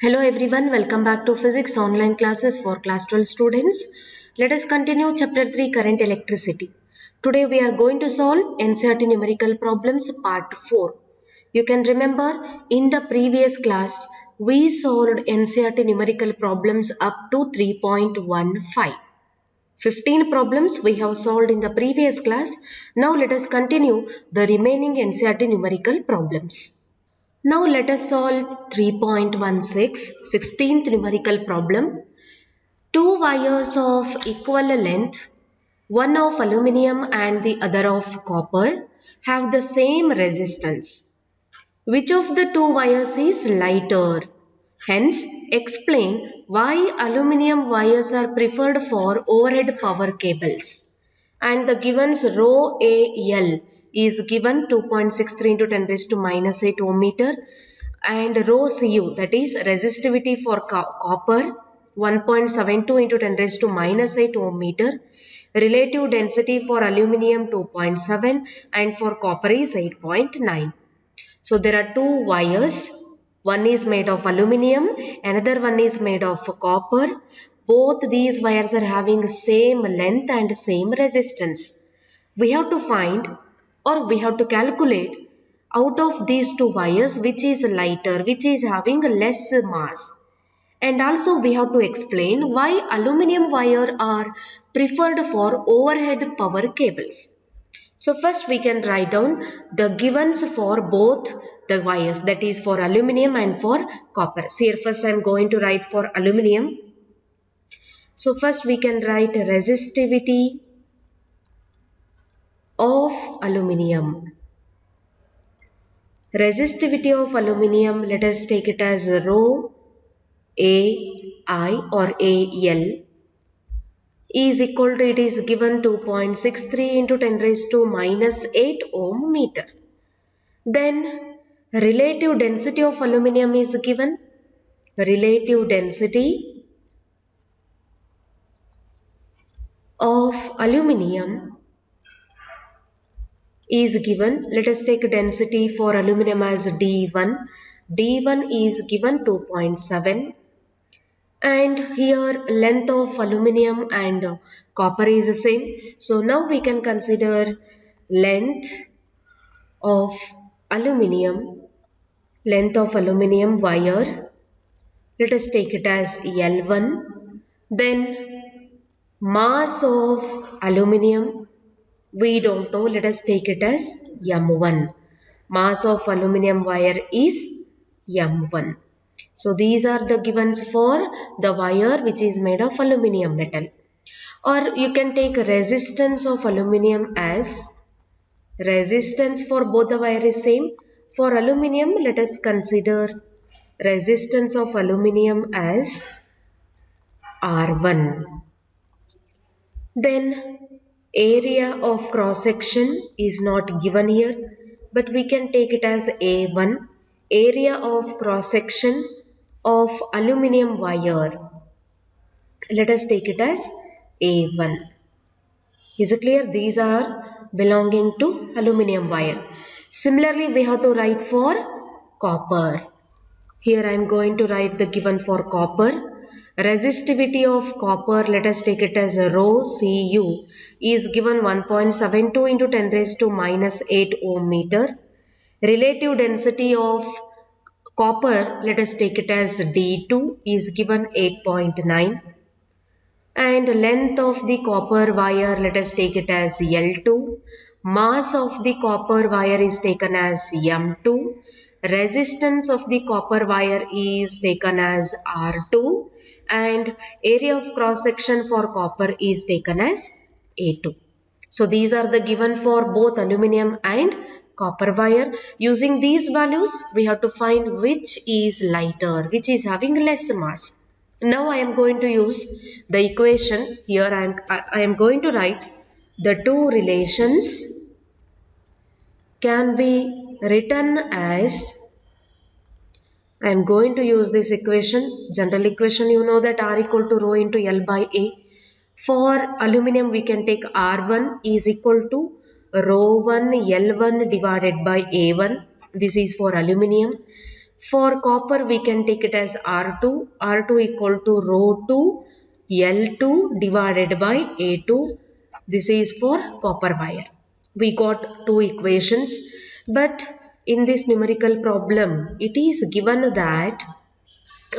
Hello everyone, welcome back to Physics online classes for class 12 students. Let us continue chapter 3 current electricity. Today we are going to solve NCERT numerical problems part 4. You can remember in the previous class we solved NCERT numerical problems up to 3.15. 15 problems we have solved in the previous class. Now let us continue the remaining NCERT numerical problems. Now let us solve 3.16, 16th numerical problem. Two wires of equal length, one of aluminium and the other of copper, have the same resistance. Which of the two wires is lighter? Hence, explain why aluminium wires are preferred for overhead power cables. And the givens rho AL is given 2.63 into 10 raised to minus 8 ohm meter, and rho Cu, that is resistivity for copper, 1.72 into 10 raised to minus 8 ohm meter. Relative density for aluminium 2.7 and for copper is 8.9. So there are two wires. One is made of aluminium, another one is made of copper. Both these wires are having same length and same resistance. We have to find or we have to calculate out of these two wires which is lighter, which is having less mass. And also we have to explain why aluminium wire are preferred for overhead power cables. So first we can write down the givens for both the wires, that is for aluminium and for copper. So here first I am going to write for aluminium. So first we can write resistivity of aluminium. Resistivity of aluminium, let us take it as rho AI or AL is equal to, it is given 2.63 into 10 raised to minus 8 ohm meter. Then relative density of aluminium is given. Relative density of aluminium is given. Let us take density for aluminium as D1. D1 is given 2.7. And here length of aluminium and copper is the same. So now we can consider length of aluminium wire. Let us take it as L1. Then mass of aluminium, we don't know, let us take it as M1. Mass of aluminium wire is M1. So these are the givens for the wire which is made of aluminium metal. Or you can take resistance of aluminium as, resistance for both the wire is same. For aluminium, let us consider resistance of aluminium as R1. Then area of cross section is not given here, but we can take it as A1. Area of cross section of aluminium wire, let us take it as A1. Is it clear? These are belonging to aluminium wire. Similarly, we have to write for copper. Here I am going to write the given for copper. Resistivity of copper, let us take it as rho Cu, is given 1.72 into 10 raised to minus 8 ohm meter. Relative density of copper, let us take it as D2, is given 8.9. And length of the copper wire, let us take it as L2. Mass of the copper wire is taken as M2. Resistance of the copper wire is taken as R2. And area of cross section for copper is taken as A2. So these are the given for both aluminium and copper wire. Using these values, we have to find which is lighter, which is having less mass. Now I am going to use the equation. Here I am going to write the two relations can be written as, I am going to use this equation, general equation, you know that R equal to rho into L by A. For aluminium we can take R1 is equal to rho 1 L1 divided by A1. This is for aluminium. For copper, we can take it as R2. R2 equal to rho 2 L2 divided by A2. This is for copper wire. We got two equations, but in this numerical problem, it is given that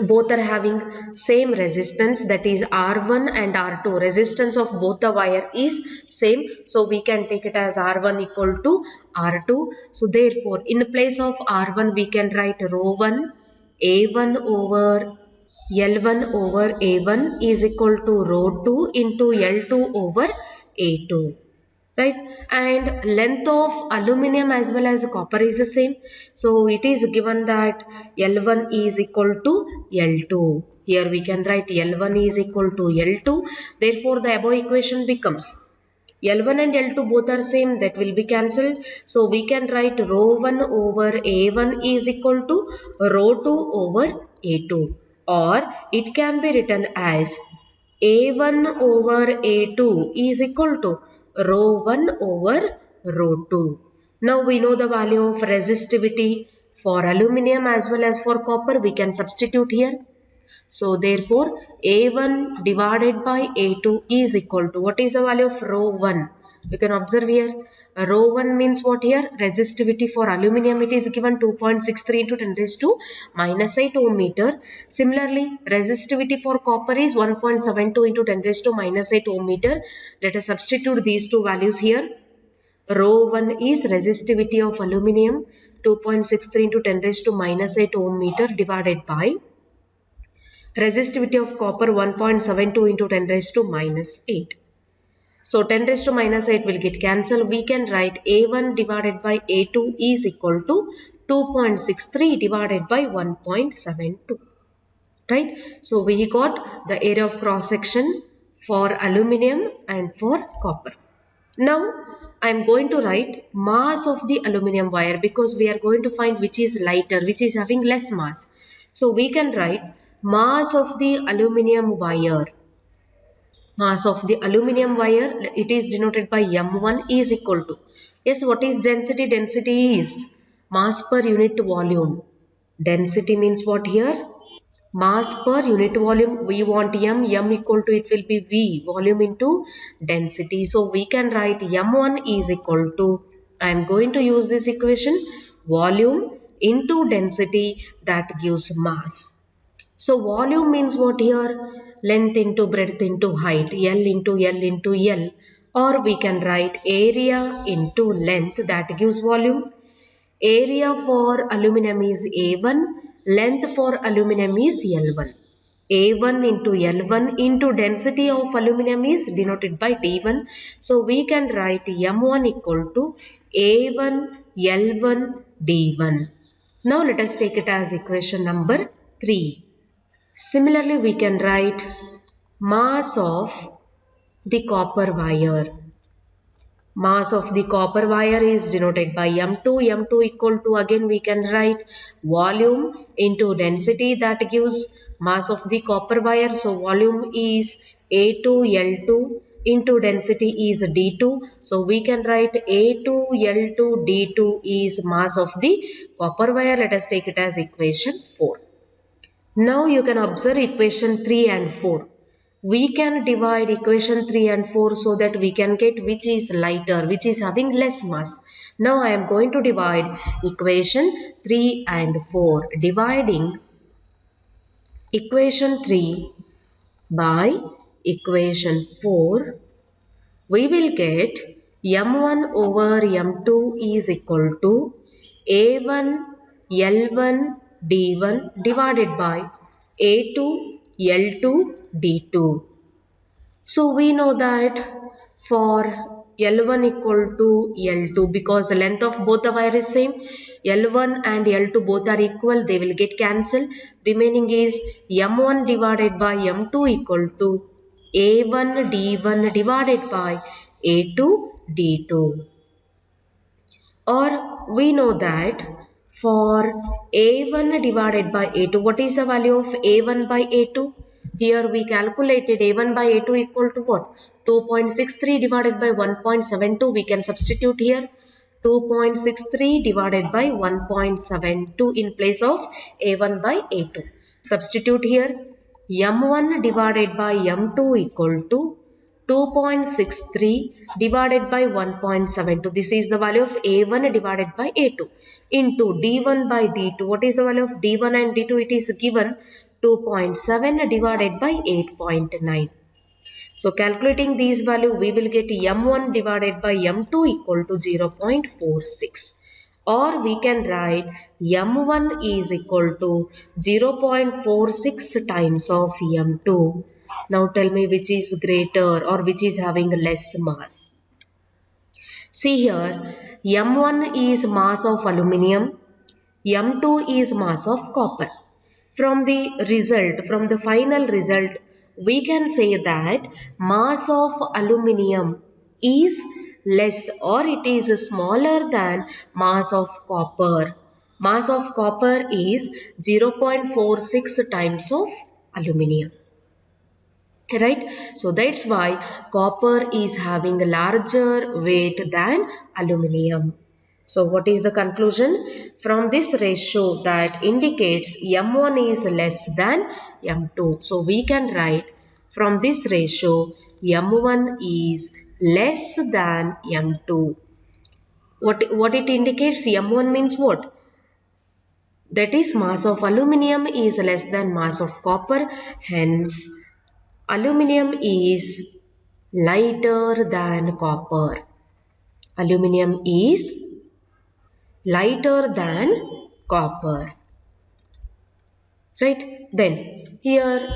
both are having same resistance, that is R1 and R2. Resistance of both the wire is same, so we can take it as R1 equal to R2. So therefore in place of R1 we can write rho 1 A1 over L1 over A1 is equal to rho 2 into L2 over A2. Right, and length of aluminum as well as copper is the same, so it is given that L1 is equal to L2. Here we can write L1 is equal to L2. Therefore the above equation becomes L1 and L2 both are same, that will be cancelled, so we can write rho 1 over A1 is equal to rho 2 over A2, or it can be written as A1 over A2 is equal to rho 1 over rho 2. Now we know the value of resistivity for aluminum as well as for copper. We can substitute here. So therefore A1 divided by A2 is equal to, what is the value of rho 1? You can observe here. Rho 1 means what here? Resistivity for aluminum, it is given 2.63 into 10 raised to minus 8 ohm meter. Similarly, resistivity for copper is 1.72 into 10 raised to minus 8 ohm meter. Let us substitute these two values here. Rho 1 is resistivity of aluminum, 2.63 into 10 raised to minus 8 ohm meter divided by resistivity of copper, 1.72 into 10 raised to minus 8. So 10 raised to minus 8 will get cancelled. We can write A1 divided by A2 is equal to 2.63 divided by 1.72. Right? So we got the area of cross section for aluminum and for copper. Now I am going to write mass of the aluminum wire, because we are going to find which is lighter, which is having less mass. So we can write mass of the aluminum wire. Mass of the aluminum wire, it is denoted by M1 is equal to, yes, what is density? Density is mass per unit volume. Density means what here? Mass per unit volume. We want M equal to, it will be V, volume into density. So we can write M1 is equal to, I am going to use this equation, volume into density, that gives mass. So volume means what here? Length into breadth into height, L into L into L, or we can write area into length, that gives volume. Area for aluminum is A1, length for aluminum is L1. A1 into L1 into density of aluminum is denoted by D1. So we can write M1 equal to A1 L1 D1. Now let us take it as equation number 3. Similarly, we can write mass of the copper wire. Mass of the copper wire is denoted by M2. M2 equal to, again we can write volume into density, that gives mass of the copper wire. So volume is A2 L2 into density is D2. So we can write A2 L2 D2 is mass of the copper wire. Let us take it as equation 4. Now you can observe equation 3 and 4. We can divide equation 3 and 4 so that we can get which is lighter, which is having less mass. Now I am going to divide equation 3 and 4. Dividing equation 3 by equation 4, we will get M1 over M2 is equal to A1 L1 D1 divided by A2 L2 D2. So we know that for L1 equal to L2, because the length of both the wire is same, L1 and L2 both are equal, they will get cancelled. Remaining is M1 divided by M2 equal to A1 D1 divided by A2 D2. Or we know that for A1 divided by A2, what is the value of A1 by A2? Here we calculated A1 by A2 equal to what? 2.63 divided by 1.72. We can substitute here. 2.63 divided by 1.72 in place of A1 by A2. Substitute here. M1 divided by M2 equal to 2.63 divided by 1.72. This is the value of A1 divided by A2 into D1 by D2. What is the value of D1 and D2? It is given 2.7 divided by 8.9. So calculating these value, we will get M1 divided by M2 equal to 0.46. Or we can write M1 is equal to 0.46 times of M2. Now tell me which is greater or which is having less mass. See here, M1 is mass of aluminium, M2 is mass of copper. From the final result, we can say that mass of aluminium is less or it is smaller than mass of copper. Mass of copper is 0.46 times of aluminium. Right? So that's why copper is having a larger weight than aluminium. So what is the conclusion? From this ratio that indicates M1 is less than M2. So we can write from this ratio M1 is less than M2. What it indicates? M1 means what? That is mass of aluminium is less than mass of copper. Hence aluminium is lighter than copper. Aluminium is lighter than copper. Right? Then here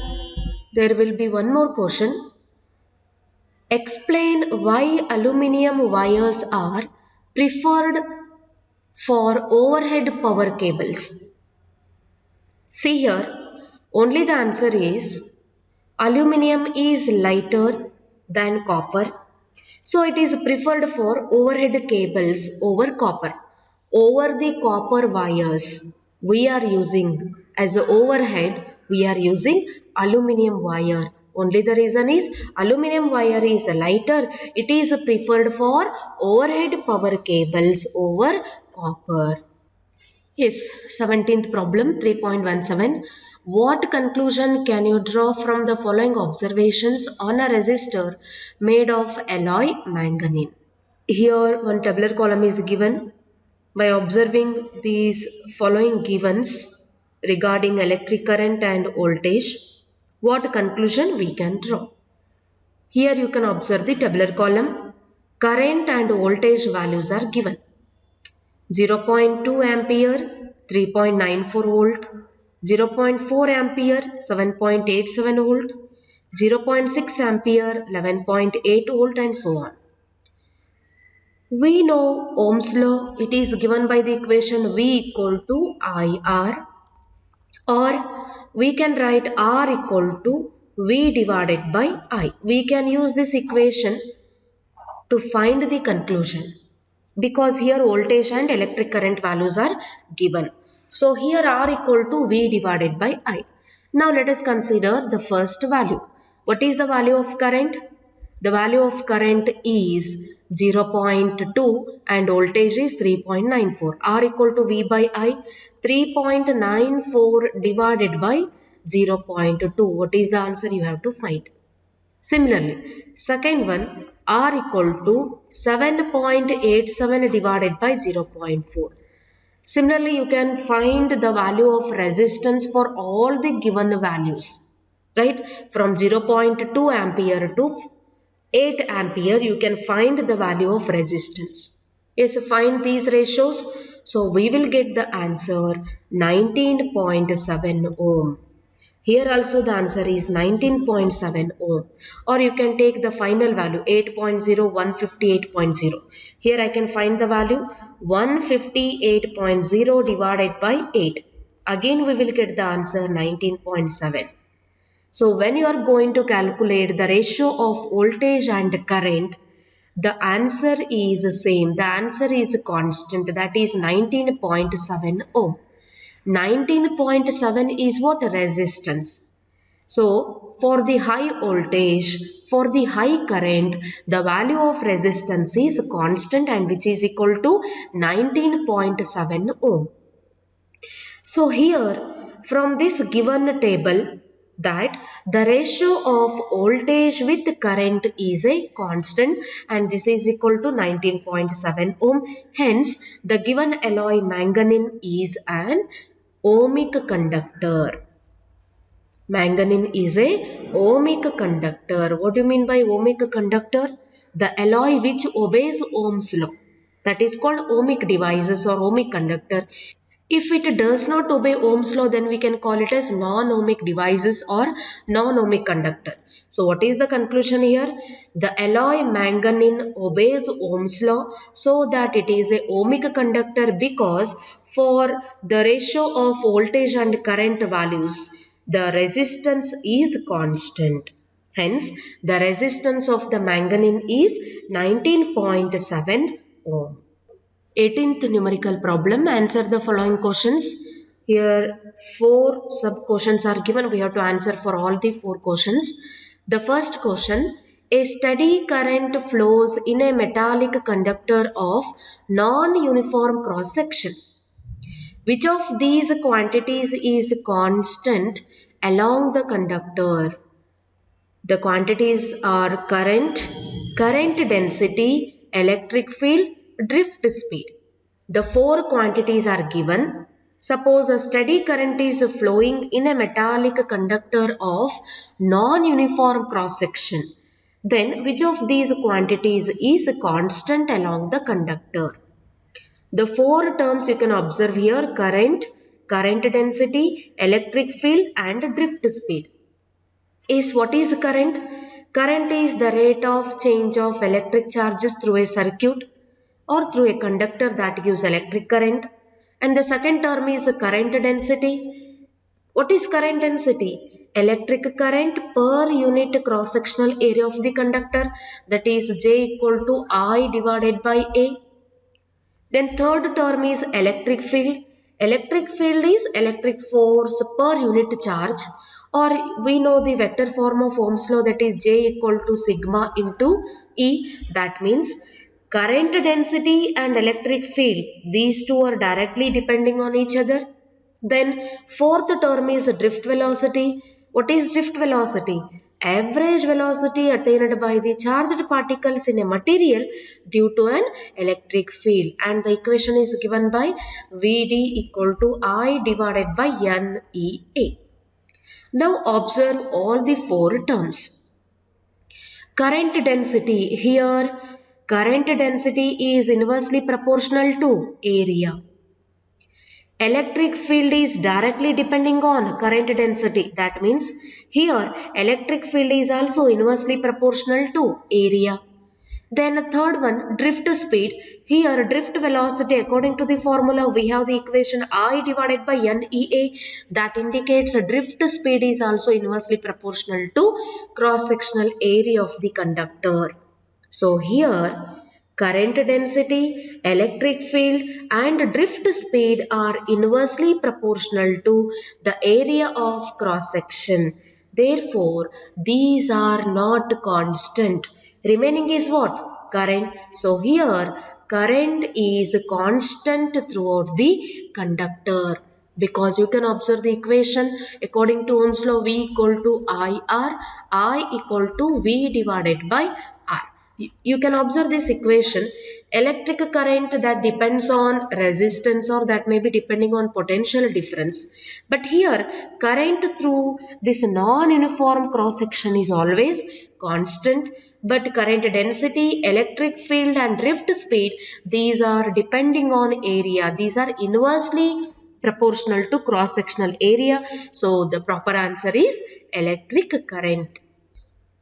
there will be one more question. Explain why aluminium wires are preferred for overhead power cables. See here, only the answer is aluminium is lighter than copper. So it is preferred for overhead cables over copper. Over the copper wires we are using as overhead, we are using aluminium wire. Only the reason is aluminium wire is lighter. It is preferred for overhead power cables over copper. Yes, 17th problem 3.17. What conclusion can you draw from the following observations on a resistor made of alloy manganese? Here one tabular column is given. By observing these following givens regarding electric current and voltage, what conclusion we can draw? Here you can observe the tabular column. Current and voltage values are given. 0.2 ampere, 3.94 volt, 0.4 ampere, 7.87 volt, 0.6 ampere, 11.8 volt and so on. We know Ohm's law. It is given by the equation V equal to IR, or we can write R equal to V divided by I. We can use this equation to find the conclusion because here voltage and electric current values are given. So here R equal to V divided by I. Now let us consider the first value. What is the value of current? The value of current is 0.2 and voltage is 3.94. R equal to V by I. 3.94 divided by 0.2. What is the answer you have to find? Similarly, second one, R equal to 7.87 divided by 0.4. Similarly, you can find the value of resistance for all the given values. Right? From 0.2 ampere to 8 ampere, you can find the value of resistance. Yes, find these ratios. So, we will get the answer 19.7 ohm. Here also the answer is 19.7 ohm. Or you can take the final value 8.0, 158.0. Here I can find the value 158.0 divided by 8. Again we will get the answer 19.7. So when you are going to calculate the ratio of voltage and current, the answer is same. The answer is constant, that is 19.7 ohm. 19.7 is what? Resistance. So for the high voltage, for the high current, the value of resistance is constant and which is equal to 19.7 ohm. So here from this given table that the ratio of voltage with current is a constant and this is equal to 19.7 ohm. Hence the given alloy manganese is an ohmic conductor. Manganese is a ohmic conductor. What do you mean by ohmic conductor? The alloy which obeys Ohm's law. That is called ohmic devices or ohmic conductor. If it does not obey Ohm's law, then we can call it as non-ohmic devices or non-ohmic conductor. So what is the conclusion here? The alloy manganese obeys Ohm's law so that it is a ohmic conductor because for the ratio of voltage and current values, the resistance is constant. Hence, the resistance of the manganese is 19.7 ohm. 18th numerical problem. Answer the following questions. Here 4 sub questions are given. We have to answer for all the 4 questions. The first question, a steady current flows in a metallic conductor of non-uniform cross section. Which of these quantities is constant along the conductor? The quantities are current, current density, electric field, drift speed. The 4 quantities are given. Suppose a steady current is flowing in a metallic conductor of non-uniform cross section. Then which of these quantities is constant along the conductor? The 4 terms you can observe here: current, current density, electric field and drift speed. What is current? Current is the rate of change of electric charges through a circuit or through a conductor that gives electric current. And the second term is current density. What is current density? Electric current per unit cross-sectional area of the conductor, that is J equal to I divided by A. Then third term is electric field. Electric field is electric force per unit charge, or we know the vector form of Ohm's law, that is J equal to sigma into E. That means current density and electric field, these two are directly depending on each other. Then fourth term is drift velocity. What is drift velocity? Average velocity attained by the charged particles in a material due to an electric field, and the equation is given by Vd equal to I divided by NEA. Now observe all the 4 terms. Current density, here current density is inversely proportional to area. Electric field is directly depending on current density. That means here electric field is also inversely proportional to area. Then the third one, drift speed. Here drift velocity, according to the formula we have the equation I divided by NEA, that indicates drift speed is also inversely proportional to cross sectional area of the conductor. So here current density, electric field and drift speed are inversely proportional to the area of cross section. Therefore, these are not constant. Remaining is what? Current. So here current is constant throughout the conductor, because you can observe the equation according to Ohm's law, V equal to IR, I equal to V divided by R. You can observe this equation. Electric current that depends on resistance, or that may be depending on potential difference. But here current through this non-uniform cross section is always constant. But current density, electric field and drift speed, these are depending on area. These are inversely proportional to cross sectional area. So the proper answer is electric current.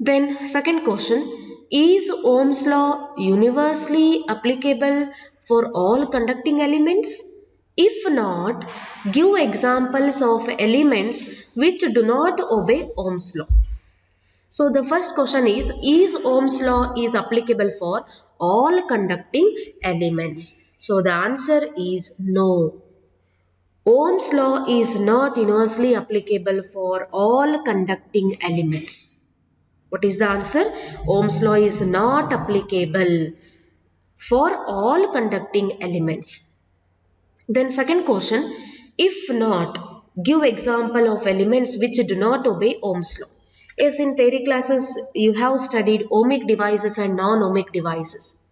Then second question, is Ohm's law universally applicable for all conducting elements? If not, give examples of elements which do not obey Ohm's law. So the first question is Ohm's law is applicable for all conducting elements? So the answer is no. Ohm's law is not universally applicable for all conducting elements. What is the answer? Ohm's law is not applicable for all conducting elements. Then second question, if not, give example of elements which do not obey Ohm's law. Yes, in theory classes you have studied ohmic devices and non-ohmic devices.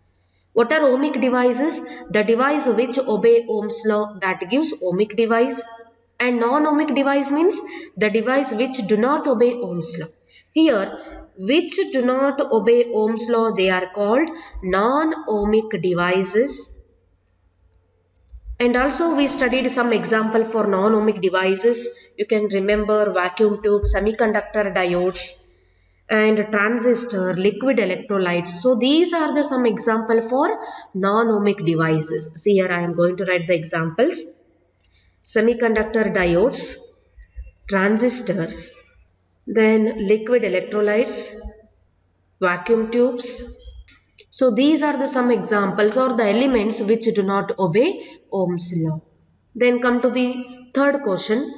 What are ohmic devices? The device which obey Ohm's law, that gives ohmic device. And non-ohmic device means the device which do not obey Ohm's law. Here, which do not obey Ohm's law, they are called non-ohmic devices. And also we studied some example for non-ohmic devices. You can remember vacuum tube, semiconductor diodes, and transistor, liquid electrolytes. So these are the some example for non-ohmic devices. See here I am going to write the examples. Semiconductor diodes, transistors, then liquid electrolytes, vacuum tubes. So these are the some examples or the elements which do not obey Ohm's law. Then come to the third question.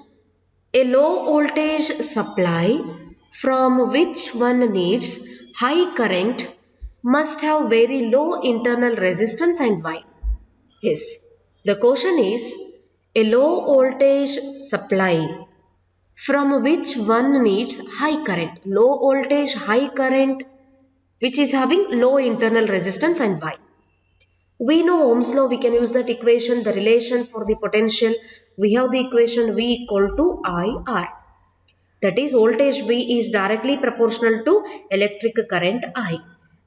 A low voltage supply from which one needs high current must have very low internal resistance, and why? Yes, the question is a low voltage supply from which one needs high current. Low voltage, high current which is having low internal resistance, and why? We know Ohm's law, we can use that equation, the relation for the potential. We have the equation V equal to IR. That is voltage V is directly proportional to electric current I.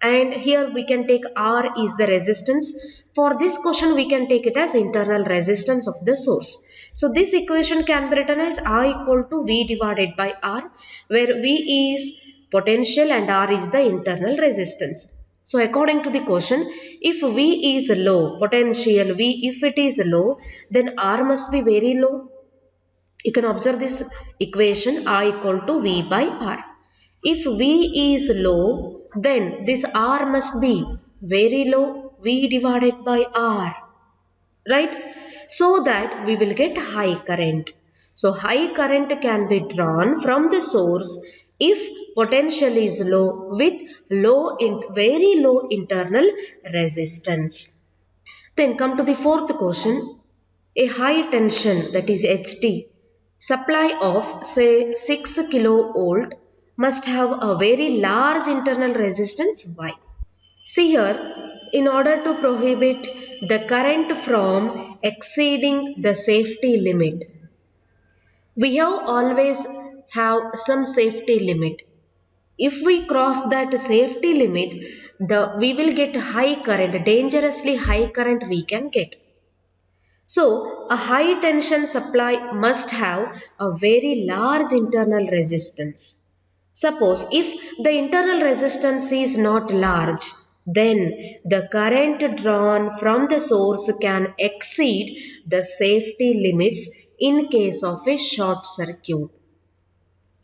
And here we can take R is the resistance. For this question we can take it as internal resistance of the source. So this equation can be written as I equal to V divided by R, where V is potential and R is the internal resistance. So according to the question, if V is low, potential V, if it is low, then R must be very low. You can observe this equation I equal to V by R. If V is low, then this R must be very low, V divided by R, right? So that we will get high current. So high current can be drawn from the source if potential is low with very low internal resistance. Then come to the fourth question. A high tension, that is HT, supply of say 6 kilovolt must have a very large internal resistance. Why? See here, in order to prohibit the current from exceeding the safety limit, we have always have some safety limit. If we cross that safety limit, we will get high current, dangerously high current we can get. So, a high tension supply must have a very large internal resistance. Suppose if the internal resistance is not large, then the current drawn from the source can exceed the safety limits in case of a short circuit.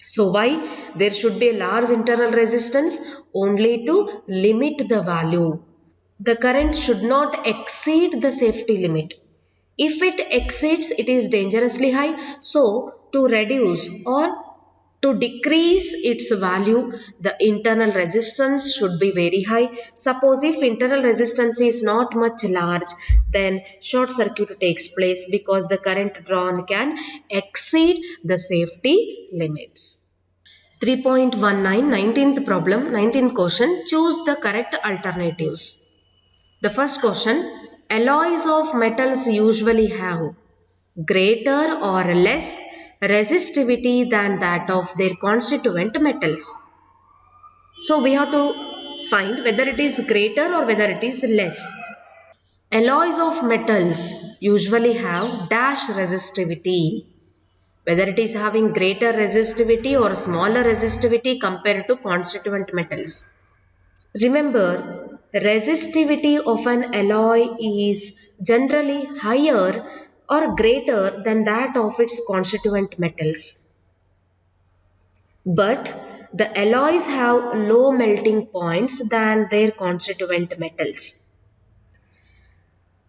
So why there should be a large internal resistance? Only to limit the value. The current should not exceed the safety limit. If it exceeds, it is dangerously high. So to reduce or to decrease its value, the internal resistance should be very high. Suppose if internal resistance is not much large, then short circuit takes place because the current drawn can exceed the safety limits. 3.19, 19th problem, 19th question, choose the correct alternatives. The first question, alloys of metals usually have greater or less resistivity than that of their constituent metals. So we have to find whether it is greater or whether it is less. Alloys of metals usually have dash resistivity. Whether it is having greater resistivity or smaller resistivity compared to constituent metals. Remember, resistivity of an alloy is generally higher or greater than that of its constituent metals. But the alloys have low melting points than their constituent metals.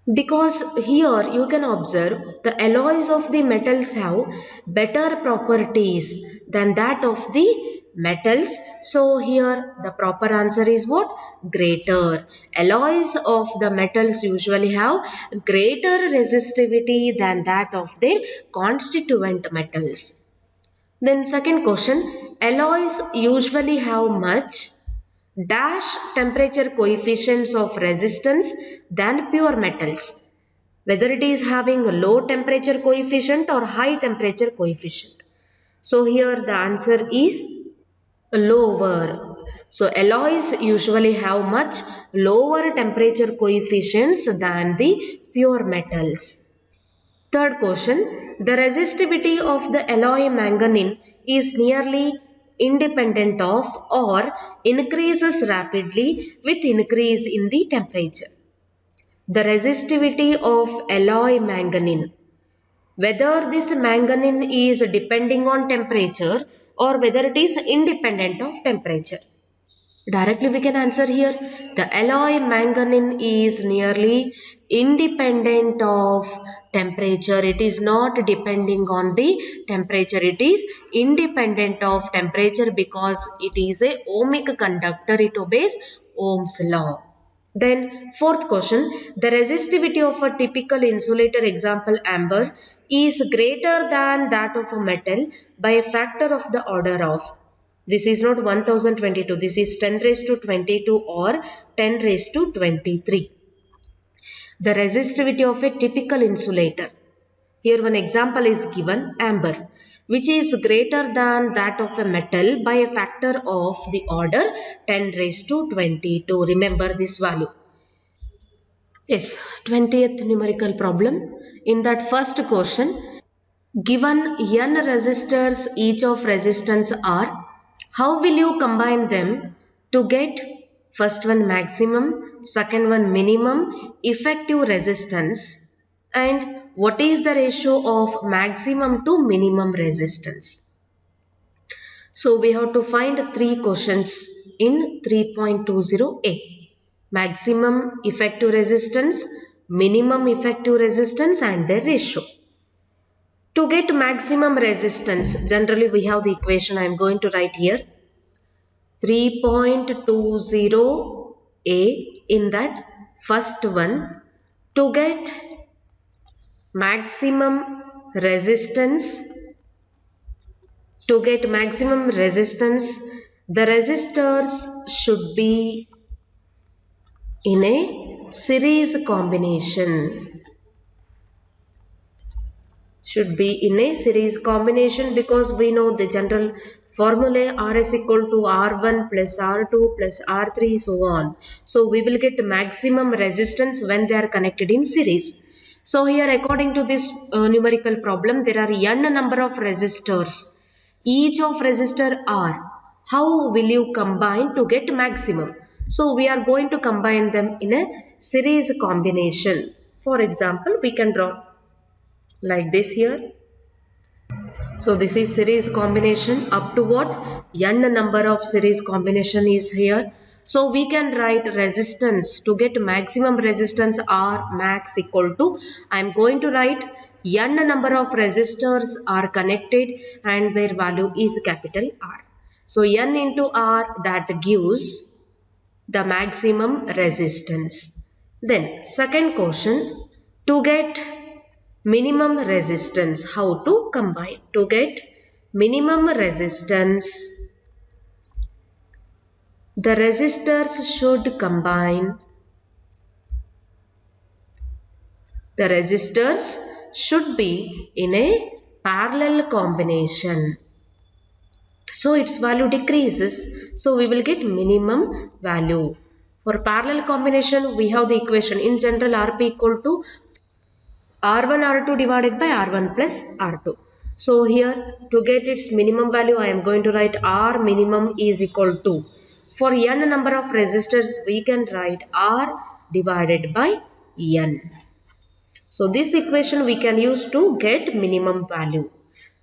Because here you can observe the alloys of the metals have better properties than that of the metals. So here the proper answer is what? Greater. Alloys of the metals usually have greater resistivity than that of their constituent metals. Then second question, alloys usually have much dash temperature coefficients of resistance than pure metals, whether it is having a low temperature coefficient or high temperature coefficient. So here the answer is lower. So alloys usually have much lower temperature coefficients than the pure metals. Third question, the resistivity of the alloy manganese is nearly independent of or increases rapidly with increase in the temperature. The resistivity of alloy manganese, whether this manganese is depending on temperature or whether it is independent of temperature. Directly we can answer here. The alloy manganese is nearly independent of temperature. It is not depending on the temperature. It is independent of temperature because it is a ohmic conductor. It obeys Ohm's law. Then fourth question, the resistivity of a typical insulator, example amber, is greater than that of a metal by a factor of the order of. This is not 1022, this is 10 raised to 22 or 10 raised to 23. The resistivity of a typical insulator. Here one example is given, amber, which is greater than that of a metal by a factor of the order 10 raised to 22. Remember this value. Yes, 20th numerical problem. In that first question, given n resistors, each of resistance R, how will you combine them to get first one maximum, second one minimum effective resistance, and what is the ratio of maximum to minimum resistance? So we have to find three questions in 3.20a. Maximum effective resistance, minimum effective resistance and their ratio. To get maximum resistance, generally we have the equation I am going to write here. 3.20a, in that first one, to get maximum resistance, the resistors should be in a series combination. Because we know the general formula R is equal to R1 plus R2 plus R3 so on. So we will get maximum resistance when they are connected in series. So here according to this numerical problem, there are n number of resistors. Each of resistor R. How will you combine to get maximum? So we are going to combine them in a series combination. For example, we can draw like this here. So this is series combination up to what? N number of series combination is here. So we can write resistance to get maximum resistance R max equal to, I am going to write n number of resistors are connected and their value is capital R. So n into R, that gives the maximum resistance. Then second question, to get minimum resistance, how to combine? To get minimum resistance, the resistors should combine. The resistors should be in a parallel combination. So its value decreases. So we will get minimum value. For parallel combination, we have the equation in general Rp equal to R1 R2 divided by R1 plus R2. So here to get its minimum value, I am going to write R minimum is equal to, for n number of resistors we can write R divided by n. So this equation we can use to get minimum value,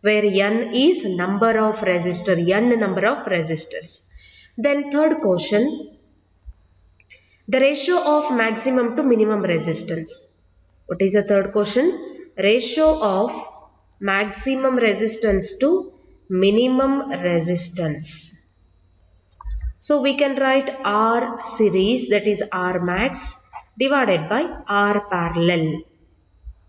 where n is number of resistors, n number of resistors. Then third question, the ratio of maximum to minimum resistance. What is the third question? Ratio of maximum resistance to minimum resistance. So we can write R series, that is R max, divided by R parallel.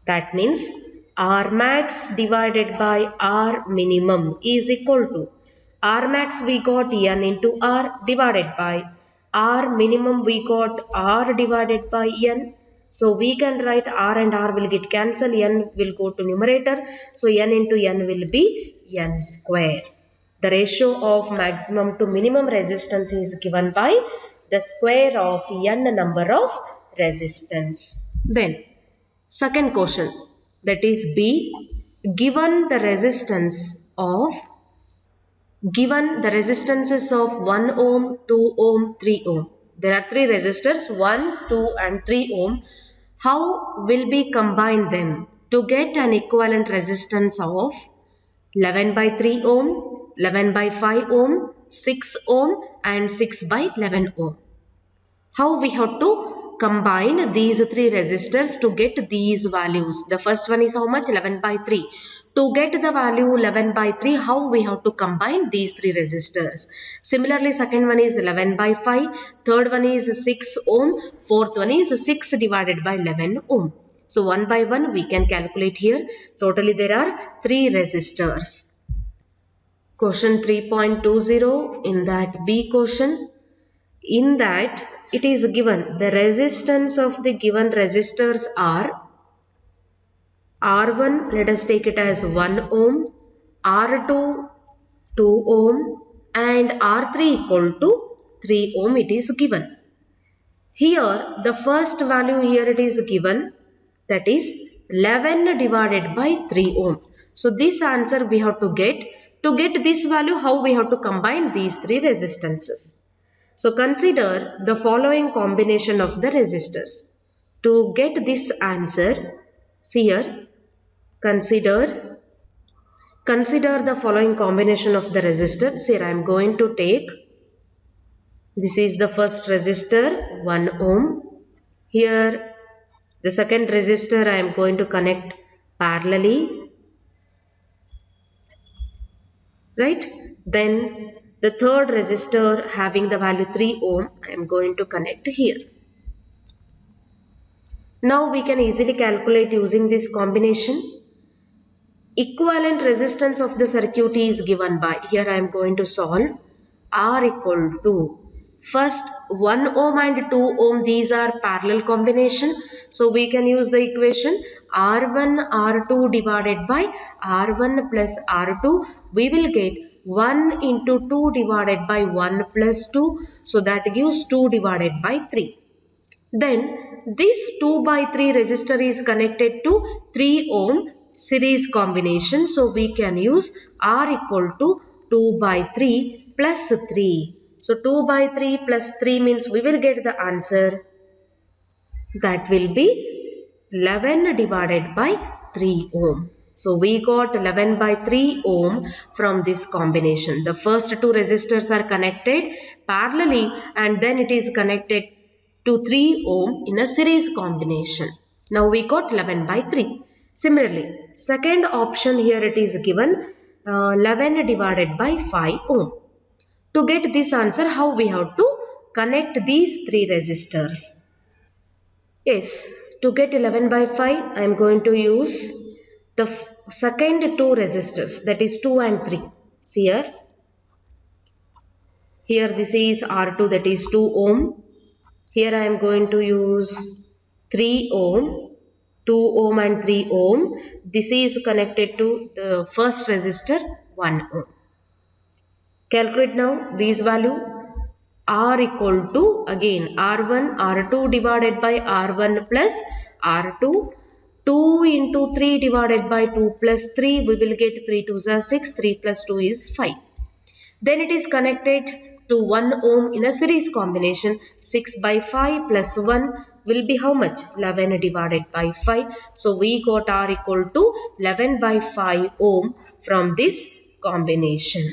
That means R max divided by R minimum is equal to R max we got N into R divided by R minimum we got R divided by N. So we can write R and R will get cancelled, N will go to numerator. So N into N will be N square. The ratio of maximum to minimum resistance is given by the square of N number of resistance. Then second question, that is B, given the resistances of 1 ohm, 2 ohm, 3 ohm. There are three resistors 1, 2 and 3 ohm. How will we combine them to get an equivalent resistance of 11 by 3 ohm, 11 by 5 ohm, 6 ohm and 6 by 11 ohm? How we have to combine these three resistors to get these values? The first one is how much? 11 by 3. To get the value 11 by 3, how we have to combine these three resistors? Similarly, second one is 11 by 5. Third one is 6 ohm. Fourth one is 6 divided by 11 ohm. So one by one we can calculate here. Totally there are 3 resistors. Question 3.20, in that B question, in that it is given the resistance of the given resistors are R1, let us take it as 1 ohm, R2 2 ohm and R3 equal to 3 ohm it is given. Here the first value here it is given, that is 11 divided by 3 ohm. So this answer we have to get. To get this value, how we have to combine these three resistances? So consider the following combination of the resistors. To get this answer, see here, consider the following combination of the resistors. Here I am going to take, this is the first resistor 1 ohm. Here the second resistor I am going to connect parallelly, right? Then the third resistor having the value 3 ohm I am going to connect here. Now we can easily calculate using this combination. Equivalent resistance of the circuit is given by, here I am going to solve, R equal to, first 1 ohm and 2 ohm, these are parallel combination. So we can use the equation R1 R2 divided by R1 plus R2. We will get 1 into 2 divided by 1 plus 2. So that gives 2 divided by 3. Then this 2 by 3 resistor is connected to 3 ohm series combination. So we can use R equal to 2 by 3 plus 3. So 2 by 3 plus 3 means we will get the answer, that will be 11 divided by 3 ohm. So we got 11 by 3 ohm from this combination. The first two resistors are connected parallelly and then it is connected to 3 ohm in a series combination. Now we got 11 by 3. Similarly, second option here it is given 11 divided by 5 ohm. To get this answer, how we have to connect these three resistors? Yes, to get 11 by 5, I am going to use the second two resistors, that is 2 and 3. See here. Here this is R2, that is 2 ohm. Here I am going to use 3 ohm, 2 ohm and 3 ohm. This is connected to the first resistor 1 ohm. Calculate now these value. R equal to, again R1 R2 divided by R1 plus R2. 2 into 3 divided by 2 plus 3, we will get 3 2s are 6, 3 plus 2 is 5. Then it is connected to 1 ohm in a series combination. 6 by 5 plus 1 will be how much? 11 divided by 5. So we got R equal to 11 by 5 ohm from this combination.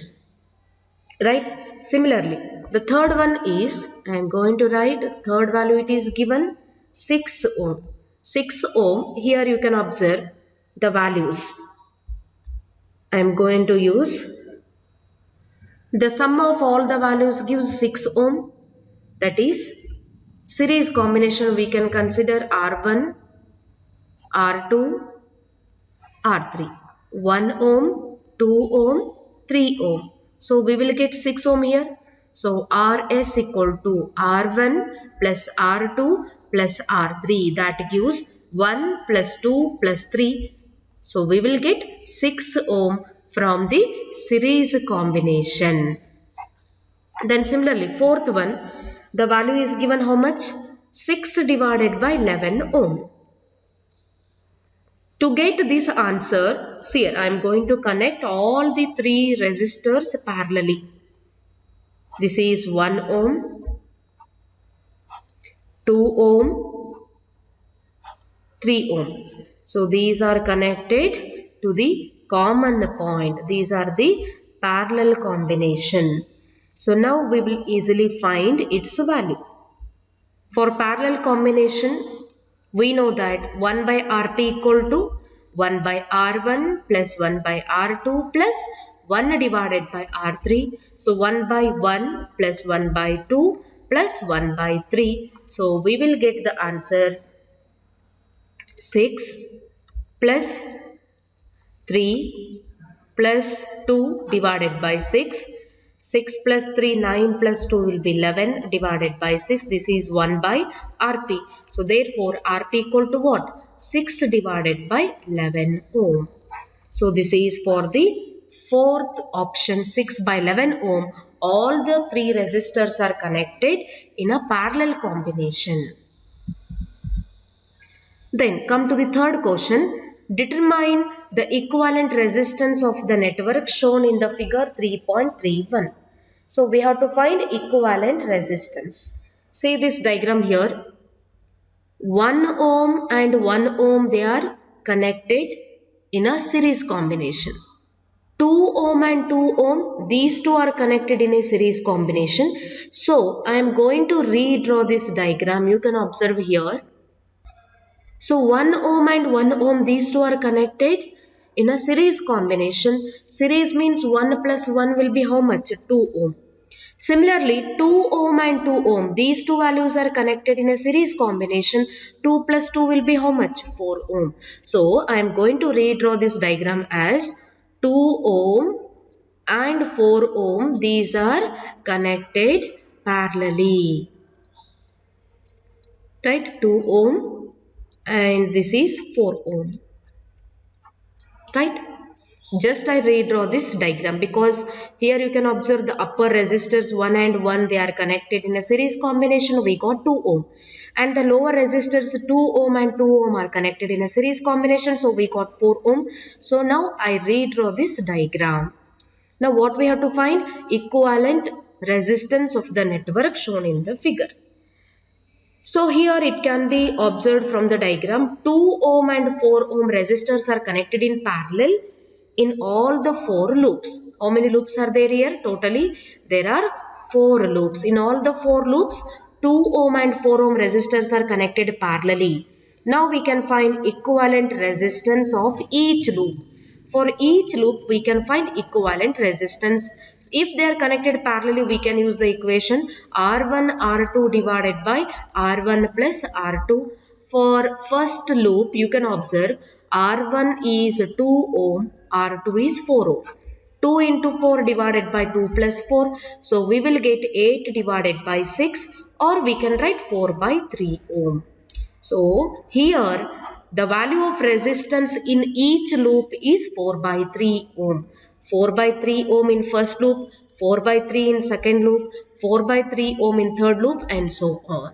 Right? Similarly, the third one is, I am going to write third value, it is given 6 ohm. 6 ohm. Here you can observe the values. I am going to use the sum of all the values gives 6 ohm. That is series combination. We can consider R1, R2, R3. 1 ohm, 2 ohm, 3 ohm. So we will get 6 ohm here. So Rs equal to R1 plus R2 plus R3. That gives 1 plus 2 plus 3. So we will get 6 ohm from the series combination. Then similarly, fourth one, the value is given how much? 6 divided by 11 ohm. To get this answer, see here, I am going to connect all the 3 resistors parallelly. This is 1 ohm, 2 ohm, 3 ohm. So these are connected to the common point. These are the parallel combination. So now we will easily find its value. For parallel combination, we know that 1 by Rp equal to 1 by R1 plus 1 by R2 plus 1 divided by R3. So 1 by 1 plus 1 by 2 plus 1 by 3. So we will get the answer 6 plus 3 plus 2 divided by 6. 6 plus 3, 9 plus 2 will be 11 divided by 6. This is 1 by Rp. So therefore Rp equal to what? 6 divided by 11 ohm. So this is for the fourth option, 6 by 11 ohm. All the 3 resistors are connected in a parallel combination. Then come to the third question. Determine the equivalent resistance of the network shown in the figure 3.31. So we have to find equivalent resistance. See this diagram here. 1 ohm and 1 ohm, they are connected in a series combination. 2 ohm and 2 ohm, these two are connected in a series combination. So I am going to redraw this diagram. You can observe here. So 1 ohm and 1 ohm, these two are connected in a series combination. Series means 1 plus 1 will be how much? 2 ohm. Similarly, 2 ohm and 2 ohm, these two values are connected in a series combination. 2 plus 2 will be how much? 4 ohm. So I am going to redraw this diagram as 2 ohm and 4 ohm, these are connected parallelly. Right? 2 ohm and this is 4 ohm. Right? Just I redraw this diagram because here you can observe the upper resistors 1 and 1, they are connected in a series combination. We got 2 ohm. And the lower resistors 2 ohm and 2 ohm are connected in a series combination. So we got 4 ohm. So now I redraw this diagram. Now what we have to find? Equivalent resistance of the network shown in the figure. So here it can be observed from the diagram, 2 ohm and 4 ohm resistors are connected in parallel in all the 4 loops. How many loops are there here? Totally there are 4 loops. In all the 4 loops, 2 ohm and 4 ohm resistors are connected parallelly. Now we can find equivalent resistance of each loop. For each loop, we can find equivalent resistance. If they are connected parallelly, we can use the equation R1 R2 divided by R1 plus R2. For first loop, you can observe R1 is 2 ohm, R2 is 4 ohm. 2 into 4 divided by 2 plus 4. So we will get 8 divided by 6, or we can write 4 by 3 ohm. So here the value of resistance in each loop is 4 by 3 ohm. 4 by 3 ohm in first loop, 4 by 3 in second loop, 4 by 3 ohm in third loop, and so on.